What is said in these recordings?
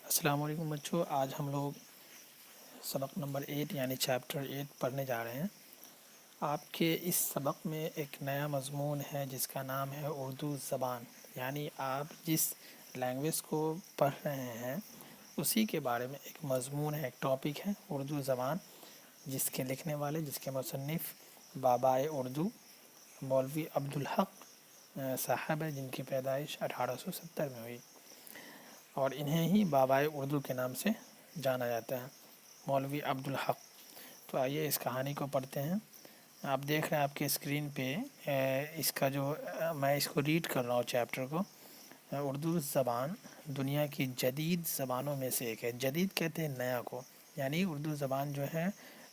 السلام علیکم بچوں، آج ہم لوگ سبق نمبر 8 یعنی چیپٹر 8 پڑھنے جا رہے ہیں۔ آپ کے اس سبق میں ایک نیا مضمون ہے جس کا نام ہے اردو زبان، یعنی آپ جس لینگویج کو پڑھ رہے ہیں اسی کے بارے میں ایک مضمون ہے، ایک ٹاپک ہے اردو زبان، جس کے لکھنے والے، جس کے مصنف بابائے اردو مولوی عبدالحق صاحب ہے، جن کی پیدائش 1870 میں ہوئی اور انہیں ہی بابائے اردو کے نام سے جانا جاتا ہے، مولوی عبدالحق۔ تو آئیے اس کہانی کو پڑھتے ہیں۔ آپ دیکھ رہے ہیں آپ کے اسکرین پہ اس کا جو میں اس کو ریڈ کر رہا ہوں چیپٹر کو۔ اردو زبان دنیا کی جدید زبانوں میں سے ایک ہے۔ جدید کہتے ہیں نیا کو، یعنی اردو زبان جو ہے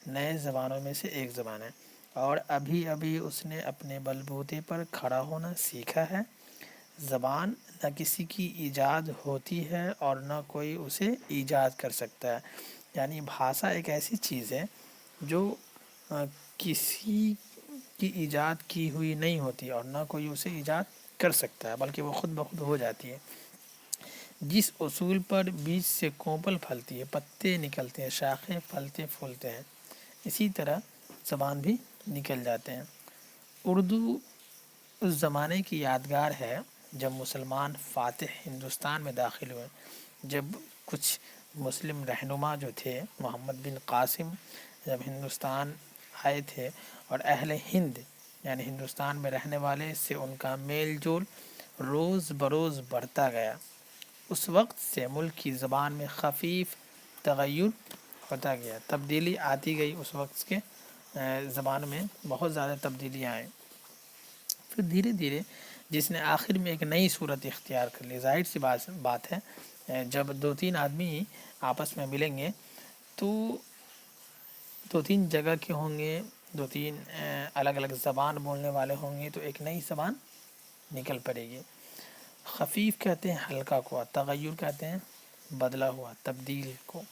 نئے زبانوں میں سے ایک زبان ہے، اور ابھی ابھی اس نے اپنے بل بوتے پر کھڑا ہونا سیکھا ہے۔ زبان نہ کسی کی ایجاد ہوتی ہے اور نہ کوئی اسے ایجاد کر سکتا ہے، یعنی بھاشا ایک ایسی چیز ہے جو کسی کی ایجاد کی ہوئی نہیں ہوتی اور نہ کوئی اسے ایجاد کر سکتا ہے، بلکہ وہ خود بخود ہو جاتی ہے۔ جس اصول پر بیج سے کونپل پھلتی ہے، پتے نکلتے ہیں، شاخیں پھلتے پھولتے ہیں، اسی طرح زبان بھی نکل جاتے ہیں۔ اردو اس زمانے کی یادگار ہے جب مسلمان فاتح ہندوستان میں داخل ہوئے، جب کچھ مسلم رہنما جو تھے، محمد بن قاسم، جب ہندوستان آئے تھے اور اہل ہند یعنی ہندوستان میں رہنے والے سے ان کا میل جول روز بروز بڑھتا گیا، اس وقت سے ملک کی زبان میں خفیف تغیر ہوتا گیا، تبدیلی آتی گئی۔ اس وقت کے زبان میں بہت زیادہ تبدیلیاں آئیں، پھر دھیرے دھیرے جس نے آخر میں ایک نئی صورت اختیار کر لی۔ ظاہر سی بات ہے، جب دو تین آدمی آپس میں ملیں گے تو دو تین جگہ کے ہوں گے، دو تین الگ الگ زبان بولنے والے ہوں گے، تو ایک نئی زبان نکل پڑے گی۔ خفیف کہتے ہیں ہلکا کو، تغیر کہتے ہیں بدلا ہوا، تبدیل کو،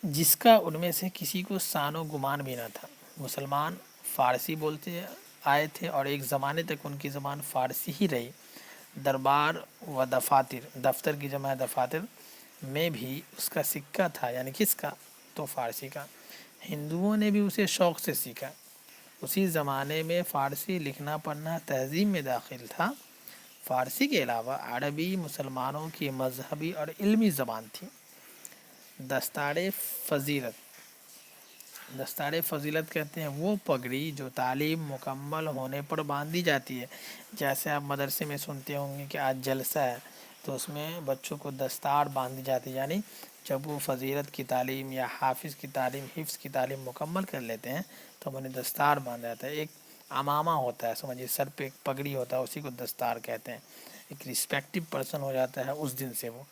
جس کا ان میں سے کسی کو سان و گمان بھی نہ تھا۔ مسلمان فارسی بولتے آئے تھے اور ایک زمانے تک ان کی زبان فارسی ہی رہی۔ دربار و دفاتر، دفتر کی جمع دفاتر میں بھی اس کا سکہ تھا، یعنی کس کا؟ تو فارسی کا۔ ہندوؤں نے بھی اسے شوق سے سیکھا۔ اسی زمانے میں فارسی لکھنا پڑھنا تہذیب میں داخل تھا۔ فارسی کے علاوہ عربی مسلمانوں کی مذہبی اور علمی زبان تھی۔ دستار فضیلت، دستار فضیلت کہتے ہیں وہ پگڑی جو تعلیم مکمل ہونے پر باندھی جاتی ہے۔ جیسے آپ مدرسے میں سنتے ہوں گے کہ آج جلسہ ہے، تو اس میں بچوں کو دستار باندھی جاتی ہے، یعنی جب وہ فضیلت کی تعلیم یا حافظ کی تعلیم، حفظ کی تعلیم مکمل کر لیتے ہیں تو انہیں دستار باندھا جاتا ہے۔ ایک امامہ ہوتا ہے، سمجھیے سر پہ ایک پگڑی ہوتا ہے، اسی کو دستار کہتے ہیں۔ ایک رسپیکٹو پرسن ہو جاتا ہے اس دن سے وہ۔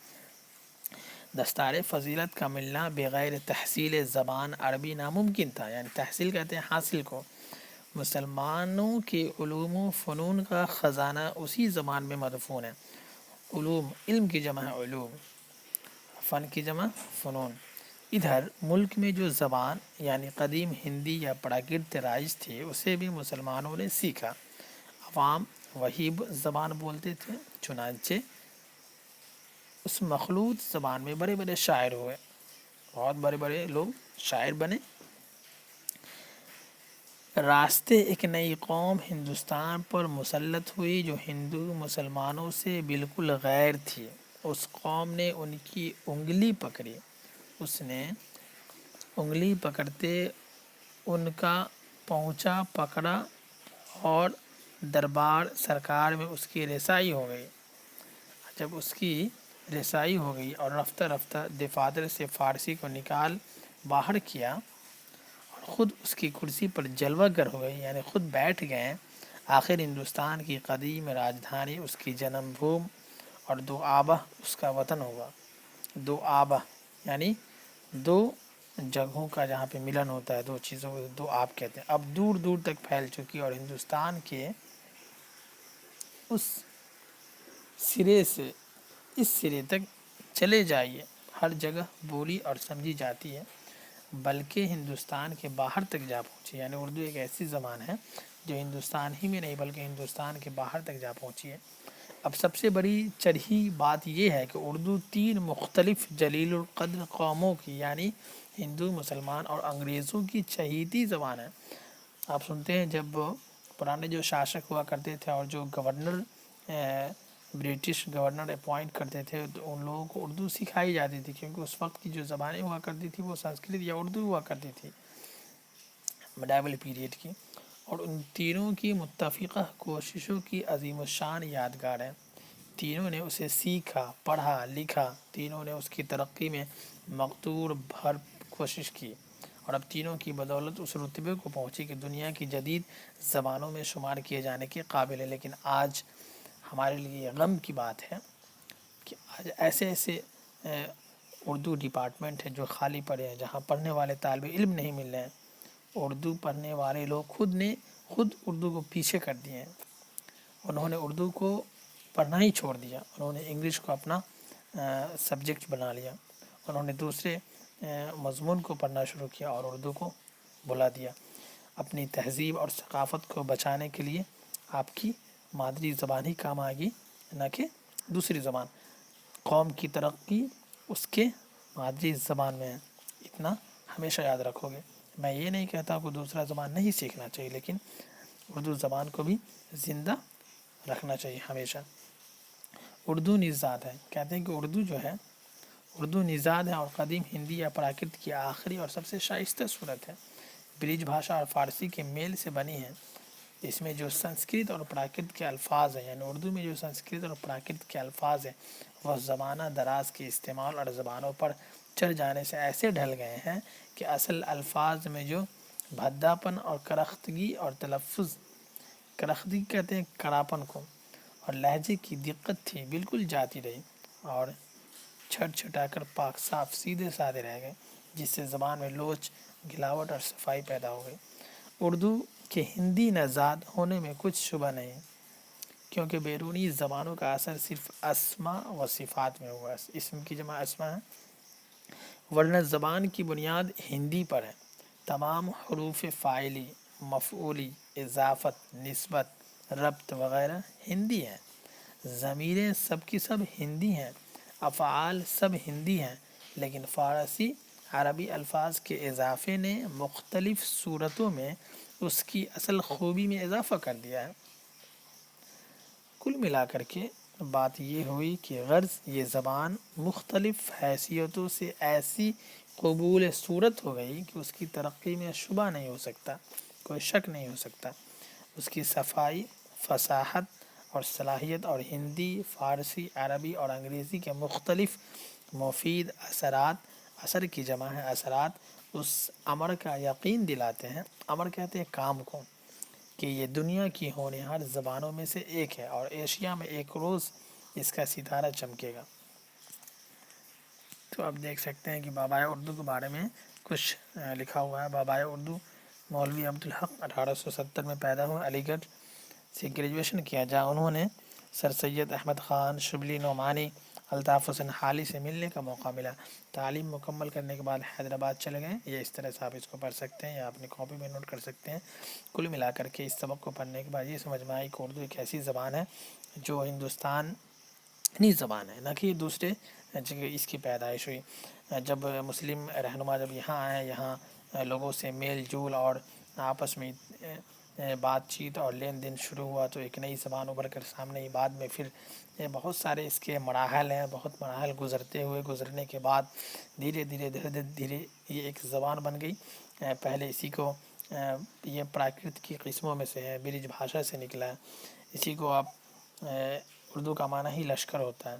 دستار فضیلت کا ملنا بغیر تحصیل زبان عربی ناممکن تھا، یعنی تحصیل کہتے ہیں حاصل کو۔ مسلمانوں کے علوم و فنون کا خزانہ اسی زبان میں مدفون ہے۔ علوم، علم کی جمع ہے علوم، فن کی جمع فنون۔ ادھر ملک میں جو زبان یعنی قدیم ہندی یا پراکرت رائج تھی، اسے بھی مسلمانوں نے سیکھا۔ عوام وہی زبان بولتے تھے، چنانچہ اس مخلوط زبان میں بڑے بڑے شاعر ہوئے، بہت بڑے بڑے لوگ شاعر بنے۔ راستے ایک نئی قوم ہندوستان پر مسلط ہوئی جو ہندو مسلمانوں سے بالکل غیر تھی۔ اس قوم نے ان کی انگلی پکڑی، اس نے انگلی پکڑتے ان کا پہنچا پکڑا اور دربار سرکار میں اس کی رسائی ہو گئی۔ جب اس کی رسائی ہو گئی اور رفتہ رفتہ دفاتر سے فارسی کو نکال باہر کیا اور خود اس کی کرسی پر جلوہ گر ہو گئی، یعنی خود بیٹھ گئے، آخر ہندوستان کی قدیم راجدھانی، اس کی جنم بھوم اور دو آبہ اس کا وطن ہوگا۔ دو آبہ یعنی دو جگہوں کا جہاں پہ ملن ہوتا ہے، دو چیزوں کو دو آب کہتے ہیں۔ اب دور دور تک پھیل چکی اور ہندوستان کے اس سرے سے اس سرے تک چلے جائیے، ہر جگہ بولی اور سمجھی جاتی ہے، بلکہ ہندوستان کے باہر تک جا پہنچی، یعنی اردو ایک ایسی زبان ہے جو ہندوستان ہی میں نہیں بلکہ ہندوستان کے باہر تک جا پہنچی ہے۔ اب سب سے بڑی چرہی بات یہ ہے کہ اردو 3 مختلف جلیل القدر قوموں کی یعنی ہندو، مسلمان اور انگریزوں کی چہیتی زبان ہے۔ آپ سنتے ہیں جب پرانے جو شاشک ہوا کرتے تھے اور جو گورنر برٹش گورنر اپوائنٹ کرتے تھے تو ان لوگوں کو اردو سکھائی جاتی تھی، کیونکہ اس وقت کی جو زبانیں ہوا کرتی تھی وہ سنسکرت یا اردو ہوا کرتی تھی میڈیول پیریڈ کی، اور ان تینوں کی متفقہ کوششوں کی عظیم الشان یادگار ہے۔ تینوں نے اسے سیکھا، پڑھا، لکھا، تینوں نے اس کی ترقی میں مقدور بھر کوشش کی، اور اب تینوں کی بدولت اس رتبے کو پہنچی کہ دنیا کی جدید زبانوں میں شمار کیے جانے کے قابل ہے۔ لیکن آج ہمارے لیے غم کی بات ہے کہ آج ایسے اردو ڈپارٹمنٹ ہے جو خالی پڑے ہیں، جہاں پڑھنے والے طالب علم نہیں مل رہے ہیں۔ اردو پڑھنے والے لوگ خود اردو کو پیچھے کر دیے ہیں، انہوں نے اردو کو پڑھنا ہی چھوڑ دیا، انہوں نے انگلش کو اپنا سبجیکٹ بنا لیا، انہوں نے دوسرے مضمون کو پڑھنا شروع کیا اور اردو کو بھلا دیا۔ اپنی تہذیب اور ثقافت کو بچانے کے لیے آپ کی مادری زبان ہی کام آئے گی، نہ کہ دوسری زبان۔ قوم کی ترقی اس کے مادری زبان میں ہے، اتنا ہمیشہ یاد رکھو گے۔ میں یہ نہیں کہتا کہ دوسرا زبان نہیں سیکھنا چاہیے، لیکن اردو زبان کو بھی زندہ رکھنا چاہیے ہمیشہ۔ اردو نژاد ہے، کہتے ہیں کہ اردو نژاد ہے اور قدیم ہندی یا پراکرت کی آخری اور سب سے شائستہ صورت ہے۔ برج بھاشا اور فارسی کے میل سے بنی ہے۔ اس میں جو سنسکرت اور پراکرت کے الفاظ ہیں، یعنی اردو میں جو سنسکرت اور پراکرت کے الفاظ ہیں وہ زمانہ دراز کے استعمال اور زبانوں پر چڑھ جانے سے ایسے ڈھل گئے ہیں کہ اصل الفاظ میں جو بھداپن اور کرختگی اور تلفظ، کرختگی کہتے ہیں کڑاپن کو، اور لہجے کی دقت تھی بالکل جاتی رہی اور چھٹ چھٹا کر پاک صاف سیدھے سادے رہ گئے، جس سے زبان میں لوچ، گلاوٹ اور صفائی پیدا ہو گئی۔ اردو کے ہندی نژاد ہونے میں کچھ شبہ نہیں، کیونکہ بیرونی زبانوں کا اثر صرف اسما و صفات میں ہوا، اسم کی جمع اسما ہے، ورنہ زبان کی بنیاد ہندی پر ہے۔ تمام حروف فاعلی، مفعولی، اضافت، نسبت، ربط وغیرہ ہندی ہیں، ضمیریں سب کی سب ہندی ہیں، افعال سب ہندی ہیں، لیکن فارسی عربی الفاظ کے اضافے نے مختلف صورتوں میں اس کی اصل خوبی میں اضافہ کر دیا ہے۔ کل ملا کر کے بات یہ ہوئی کہ غرض یہ زبان مختلف حیثیتوں سے ایسی قبول صورت ہو گئی کہ اس کی ترقی میں شبہ نہیں ہو سکتا، کوئی شک نہیں ہو سکتا۔ اس کی صفائی، فصاحت اور صلاحیت اور ہندی، فارسی، عربی اور انگریزی کے مختلف مفید اثرات، اثر کی جمع ہے اثرات، اس امر کا یقین دلاتے ہیں، امر کہتے ہیں کام کو، کہ یہ دنیا کی ہونہار زبانوں میں سے ایک ہے اور ایشیا میں ایک روز اس کا ستارہ چمکے گا۔ تو اب دیکھ سکتے ہیں کہ بابائے اردو کے بارے میں کچھ لکھا ہوا ہے۔ بابائے اردو مولوی عبدالحق 1870 میں پیدا ہوئے، علی گڑھ سے گریجویشن کیا، جہاں انہوں نے سر سید احمد خان، شبلی نعمانی، الطاف حسین حالی سے ملنے کا موقع ملا۔ تعلیم مکمل کرنے کے بعد حیدرآباد چلے گئے۔ یہ اس طرح سے آپ اس کو پڑھ سکتے ہیں یا اپنی کاپی میں نوٹ کر سکتے ہیں۔ کل ملا کر کے اس سبق کو پڑھنے کے بعد یہ سمجھ میں آئی کہ اردو ایک ایسی زبان ہے جو ہندوستانی زبان ہے، نہ کہ یہ دوسرے جگہ اس کی پیدائش ہوئی۔ جب مسلم رہنما جب یہاں آئے، یہاں لوگوں سے میل جول اور آپس میں بات چیت اور لین دین شروع ہوا تو ایک نئی زبان ابھر کر سامنے آئی۔ بعد میں پھر بہت سارے اس کے مراحل ہیں، بہت مراحل گزرنے کے بعد دھیرے دھیرے یہ ایک زبان بن گئی۔ پہلے اسی کو یہ پراکرت کی قسموں میں سے ہے، برج بھاشا سے نکلا ہے۔ اسی کو آپ اردو کا معنی ہی لشکر ہوتا ہے۔